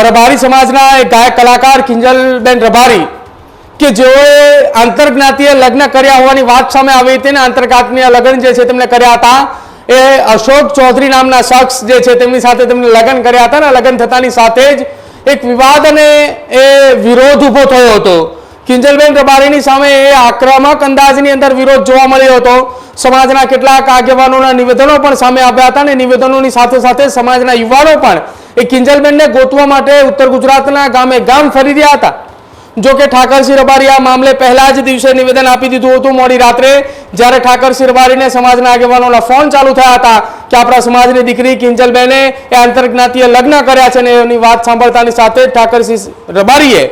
રબારી સમાજના એક ગાયક કલાકાર કિંજલબેન રબારી કે જેઓએ આંતરજ્ઞાતીય લગ્ન કર્યા હોવાની વાત સામે આવી હતી ને આંતરજ્ઞાતીય લગ્ન જે છે તેમણે કર્યા હતા એ અશોક ચૌધરી નામના શખ્સ જે છે તેમની સાથે તેમણે લગ્ન કર્યા હતા ને લગ્ન થતાની સાથે જ એક વિવાદ અને એ વિરોધ ઊભો થયો હતો। કિંજલબેન રબારીની સામે એ આક્રમક અંદાજની અંદર વિરોધ જોવા મળ્યો હતો। સમાજના કેટલાક આગેવાનોના નિવેદનો પણ સામે આવ્યા હતા અને નિવેદનોની સાથે સાથે સમાજના યુવાનો પણ એ કિંજલબેનને ગોતવા માટે ઉત્તર ગુજરાતના ગામે ગામ ફરી રહ્યા હતા। જો કે ઠાકરસિંહ રબારી આ મામલે પહેલા જ દિવસે નિવેદન આપી દીધું હતું મોડી રાત્રે, જ્યારે ઠાકરસિંહ રબારીને સમાજના આગેવાનોના ફોન ચાલુ થયા હતા કે આપણા સમાજની દીકરી કિંજલબેને એ આંતરજ્ઞાતીય લગ્ન કર્યા છે અને એની વાત સાંભળતાની સાથે ઠાકરસિંહ રબારીએ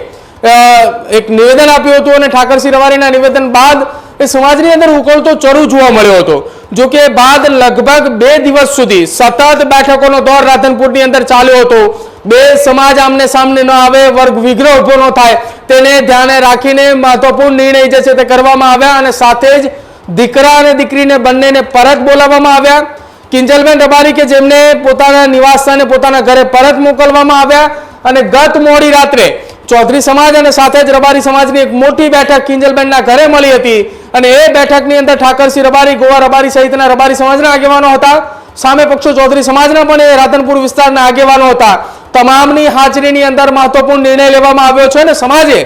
એક નિવેદન આપ્યું હતું અને ઠાકરસિંહ રબારીના નિવેદન બાદ એ સમાજની અંદર ઉકળતો ચરુ જોવા મળ્યો હતો। જો કે બાદ લગભગ 2 દિવસ સુધી સતત બેઠકોનો દોર રાધનપુરની અંદર ચાલ્યો હતો। બે સમાજ આમને સામને ન આવે, વર્ગ વિગ્રહ ઉભો ન થાય તેને ધ્યાને રાખીને મહત્વપૂર્ણ નિર્ણય જે છે તે કરવામાં આવ્યા અને સાથે જ દીકરા અને દીકરીને બંનેને પરત બોલાવવામાં આવ્યા। કિંજલબેન રબારી કે જેમને પોતાના નિવાસસ્થાને પોતાના ઘરે પરત મોકલવામાં આવ્યા અને ગત મોડી રાત્રે ચૌધરી સમાજ અને સાથે જ રબારી સમાજની એક મોટી બેઠક કિંજલબેનના ઘરે મળી હતી અને એ બેઠકની અંદર ઠાકરસિંહ રબારી, ગોવા રબારી સહિતના રબારી સમાજના આગેવાનો હતા। સામે પક્ષો ચૌધરી સમાજના પણ એ રાધનપુર વિસ્તારના આગેવાનો હતા। તમામની હાજરીની અંદર મહત્વપૂર્ણ નિર્ણય લેવામાં આવ્યો છે અને સમાજે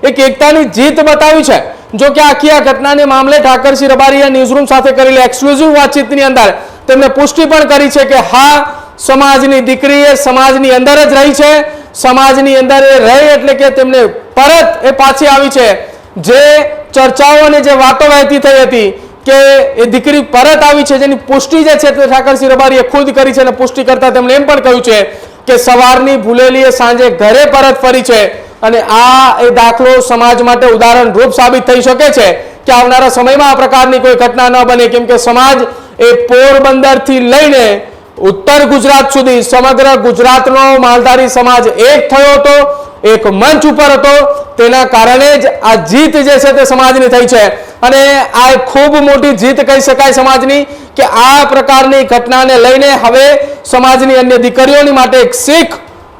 એક એકતાની જીત બતાવી છે। જો કે આખી આ ઘટનાને મામલે ઠાકરસિંહ રબારીએ ન્યૂઝરૂમ સાથે કરેલી એક્સક્લુઝિવ વાતચીતની અંદર તેમણે પુષ્ટિ પણ કરી છે કે હા, સમાજની દીકરી એ સમાજની અંદર જ રહી છે, સમાજની અંદર એ રહી એટલે કે તેમને પરત એ પાછી આવી છે। જે ચર્ચાઓ અને જે વાતો વહેતી થઈ હતી કે એ દીકરી પરત આવી છે જેની પુષ્ટિ જે છે તે ઠાકરસિંહ રબારીએ ખુદ કરી છે અને પુષ્ટિ કરતા તેમણે એમ પણ કહ્યું છે કે સવારની ભૂલેલી એ સાંજે ઘરે પરત ફરી છે અને આ એ દાખલો સમાજ માટે ઉદાહરણ રૂપ સાબિત થઈ શકે છે કે આવનારા સમયમાં આ પ્રકારની કોઈ ઘટના ન બને, કેમ કે સમાજ એ પોરબંદરથી લઈને ઉત્તર ગુજરાત સુધી સમગ્ર ગુજરાતનો માલધારી સમાજ એક થયો હતો, એક મંચ ઉપર હતો। તેના કારણે જ આ જીત જે છે તે સમાજની થઈ છે અને આ ખૂબ મોટી જીત કહી શકાય સમાજની કે આ પ્રકારની ઘટનાને લઈને હવે સમાજની અન્ય દીકરીઓની માટે એક શીખ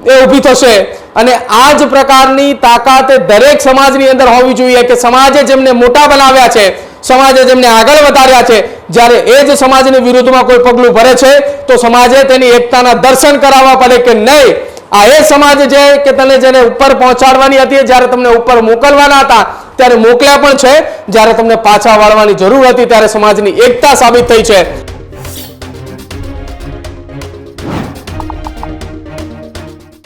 એ ઊભી થશે અને આ જ પ્રકારની તાકાત દરેક સમાજની અંદર હોવી જોઈએ કે સમાજે જેમને મોટા બનાવ્યા છે, સમાજે જેમને આગળ વધાર્યા છે, જ્યારે એ જ સમાજની વિરુદ્ધમાં કોઈ પગલું ભરે છે તો સમાજે તેની એકતાના દર્શન કરાવવા પડે કે નહીં, આ એ સમાજ છે કે તને જેને ઉપર પહોંચાડવાની હતી, જ્યારે તમને ઉપર મોકલવાના હતા ત્યારે મોકલ્યા પણ છે, જ્યારે તમને પાછા વાળવાની જરૂર હતી ત્યારે સમાજની એકતા સાબિત થઈ છે।